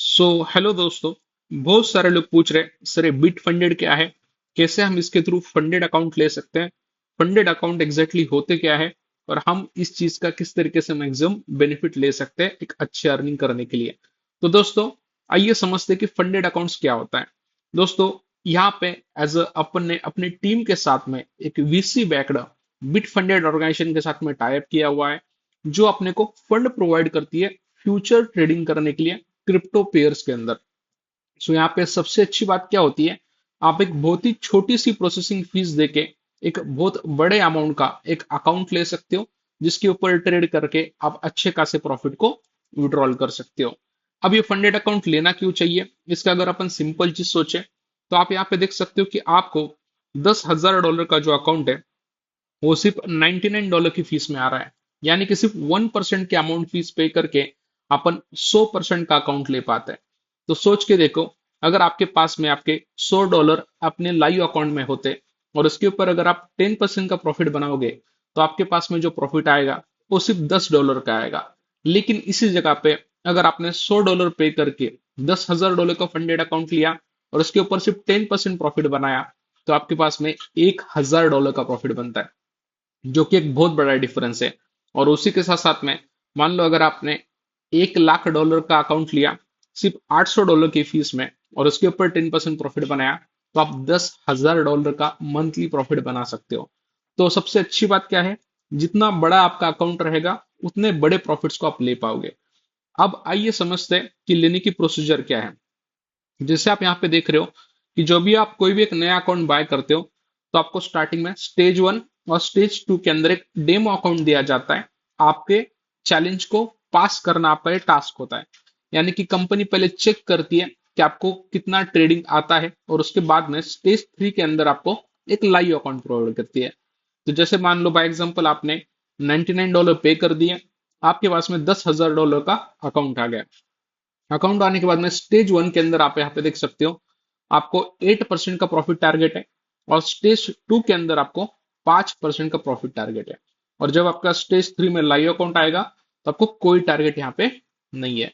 Hello दोस्तों। बहुत सारे लोग पूछ रहे सर ये बिट फंडेड क्या है, कैसे हम इसके थ्रू फंडेड अकाउंट ले सकते हैं, फंडेड अकाउंट एग्जैक्टली होते क्या है, और हम इस चीज का किस तरीके से मैक्सिमम बेनिफिट ले सकते हैं एक अच्छी अर्निंग करने के लिए। तो दोस्तों, आइए समझते हैं कि फंडेड अकाउंट्स क्या होता है। दोस्तों, यहाँ पे एज अपन ने अपनी टीम के साथ में एक VC backed bit funded organisation के साथ में टाई अप किया हुआ है, जो अपने को फंड प्रोवाइड करती है फ्यूचर ट्रेडिंग करने के लिए क्रिप्टो पेयर्स के अंदर। सो यहाँ पे सबसे अच्छी बात क्या होती है, आप एक बहुत ही छोटी सी प्रोसेसिंग फीस देके एक बहुत बड़े अमाउंट का एक अकाउंट ले सकते हो, जिसके ऊपर ट्रेड करके आप अच्छे खासे प्रॉफिट को विड्रॉल कर सकते हो। अब ये फंडेड अकाउंट लेना क्यों चाहिए, इसका अगर अपन सिंपल चीज सोचे तो आप यहाँ पे देख सकते हो कि आपको $10,000 का जो अकाउंट है वो सिर्फ $99 की फीस में आ रहा है। यानी कि सिर्फ 1% के अमाउंट फीस पे करके अपन 100% का अकाउंट ले पाते हैं। तो सोच के देखो, अगर आपके पास में आपके $100 अपने लाइव अकाउंट में होते और उसके ऊपर अगर आप 10% का प्रॉफिट बनाओगे, तो आपके पास में जो प्रॉफिट आएगा वो सिर्फ $10 का आएगा। लेकिन इसी जगह पे अगर आपने $100 पे करके $10,000 का फंडेड अकाउंट लिया और उसके ऊपर सिर्फ 10% प्रॉफिट बनाया, तो आपके पास में $1,000 का प्रॉफिट बनता है, जो कि एक बहुत बड़ा डिफरेंस है। और उसी के साथ साथ में मान लो अगर आपने $1,00,000 का अकाउंट लिया सिर्फ $800 की फीस में और उसके ऊपर 10% प्रॉफिट बनाया, तो आप $10,000 का मंथली प्रॉफिट बना सकते हो। तो सबसे अच्छी बात क्या है, जितना बड़ा आपका अकाउंट रहेगा उतने बड़े प्रॉफिट्स को आप ले पाओगे। अब आइए समझते हैं कि लेने की प्रोसीजर क्या है। जैसे आप यहाँ पे देख रहे हो कि जो भी आप कोई भी एक नया अकाउंट बाय करते हो, तो आपको स्टार्टिंग में स्टेज 1 और स्टेज 2 के अंदर एक डेमो अकाउंट दिया जाता है। आपके चैलेंज को पास करना आपका ये टास्क होता है। यानी कि कंपनी पहले चेक करती है कि आपको कितना ट्रेडिंग आता है, और उसके बाद में स्टेज 3 के अंदर आपको एक लाइव अकाउंट प्रोवाइड करती है। तो जैसे मान लो बाय एग्जांपल आपने $99 पे कर दिए, आपके पास में $10,000 का अकाउंट आ गया। अकाउंट आने के बाद में स्टेज 1 के अंदर आप यहाँ पे देख सकते हो आपको 8% का प्रॉफिट टारगेट है, और स्टेज 2 के अंदर आपको 5% का प्रॉफिट टारगेट है। और जब आपका स्टेज 3 में लाइव अकाउंट आएगा, तो आपको कोई टारगेट यहाँ पे नहीं है।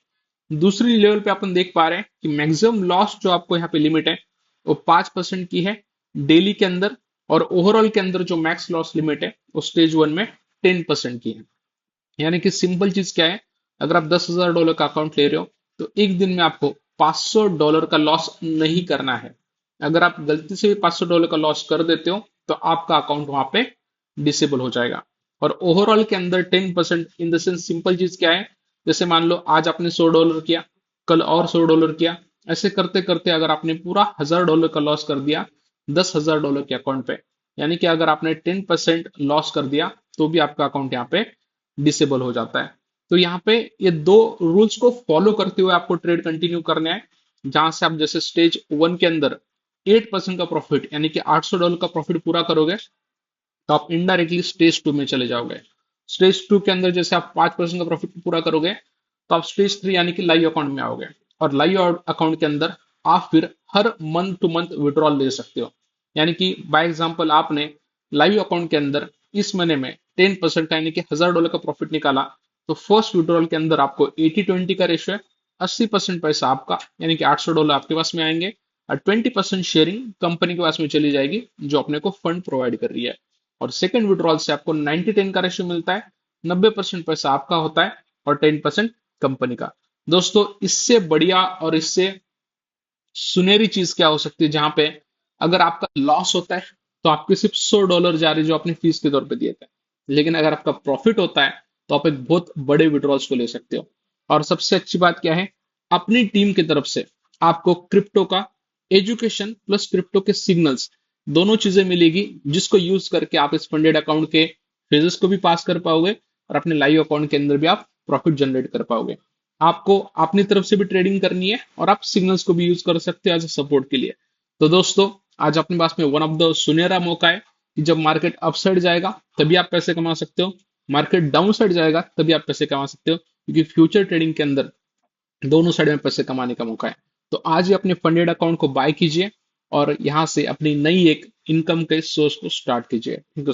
दूसरी लेवल पे अपन देख पा रहे हैं कि मैक्सिमम लॉस जो आपको यहाँ पे लिमिट है वो 5% की है डेली के अंदर, और ओवरऑल के अंदर जो मैक्स लॉस लिमिट है वो स्टेज 1 में 10% की है। यानी कि सिंपल चीज क्या है, अगर आप $10,000 का अकाउंट ले रहे हो, तो एक दिन में आपको $500 का लॉस नहीं करना है। अगर आप गलती से भी $500 का लॉस कर देते हो, तो आपका अकाउंट वहां पे डिसेबल हो जाएगा। और ओवरऑल के अंदर 10% इन द सेंस सिंपल चीज क्या है, जैसे मान लो आज आपने $100 किया, कल और $100 किया, ऐसे करते करते अगर आपने पूरा $1,000 का लॉस कर दिया $10,000 के अकाउंट पे, यानी कि अगर आपने 10% लॉस कर दिया, तो भी आपका अकाउंट यहाँ पे डिसेबल हो जाता है। तो यहाँ पे ये दो रूल्स को फॉलो करते हुए आपको ट्रेड कंटिन्यू करना है। जहां से आप जैसे स्टेज 1 के अंदर 8% का प्रॉफिट यानी कि $800 का प्रॉफिट पूरा करोगे, तो आप इनडायरेक्टली स्टेज 2 में चले जाओगे। स्टेज 2 के अंदर जैसे आप 5% का प्रॉफिट पूरा करोगे, तो आप स्टेज 3 यानी कि लाइव अकाउंट में आओगे। और लाइव अकाउंट के अंदर आप फिर हर मंथ टू मंथ विड्रॉल ले सकते हो। यानी कि बाय एग्जांपल आपने लाइव अकाउंट के अंदर इस महीने में 10% का यानी कि $1,000 का प्रॉफिट निकाला, तो फर्स्ट विड्रॉल के अंदर आपको 80-20 का रेशियो है। 80% पैसा आपका यानी कि $800 आपके पास में आएंगे, और 20% शेयरिंग कंपनी के पास में चली जाएगी, जो अपने को फंड प्रोवाइड कर रही है। और सेकंड विड्रॉल से आपको 90-10 का रेशियो मिलता है। 90% पैसा आपका होता है और 10% कंपनी का। दोस्तों, इससे बढ़िया और इससे सुनहरी चीज क्या हो सकती है, जहां पे अगर आपका लॉस होता है तो आपके सिर्फ $100 जा रहे जो आपने फीस के तौर पे दिए थे। लेकिन अगर आपका प्रॉफिट होता है, तो आप एक बहुत बड़े विड्रॉल्स को ले सकते हो। और सबसे अच्छी बात क्या है, अपनी टीम की तरफ से आपको क्रिप्टो का एजुकेशन प्लस क्रिप्टो के सिग्नल्स दोनों चीजें मिलेगी, जिसको यूज करके आप इस फंडेड अकाउंट के फेजेस को भी पास कर पाओगे, और अपने लाइव अकाउंट के अंदर भी आप प्रॉफिट जनरेट कर पाओगे। आपको अपनी तरफ से भी ट्रेडिंग करनी है, और आप सिग्नल्स को भी यूज कर सकते हो एज ए सपोर्ट के लिए। तो दोस्तों, आज अपने पास में वन ऑफ द सुनहरा मौका है कि जब मार्केट अपसाइड जाएगा तभी आप पैसे कमा सकते हो, मार्केट डाउन साइड जाएगा तभी आप पैसे कमा सकते हो, क्योंकि फ्यूचर ट्रेडिंग के अंदर दोनों साइड में पैसे कमाने का मौका है। तो आज ही अपने फंडेड अकाउंट को बाय कीजिए, और यहां से अपनी नई एक इनकम के सोर्स को स्टार्ट कीजिए।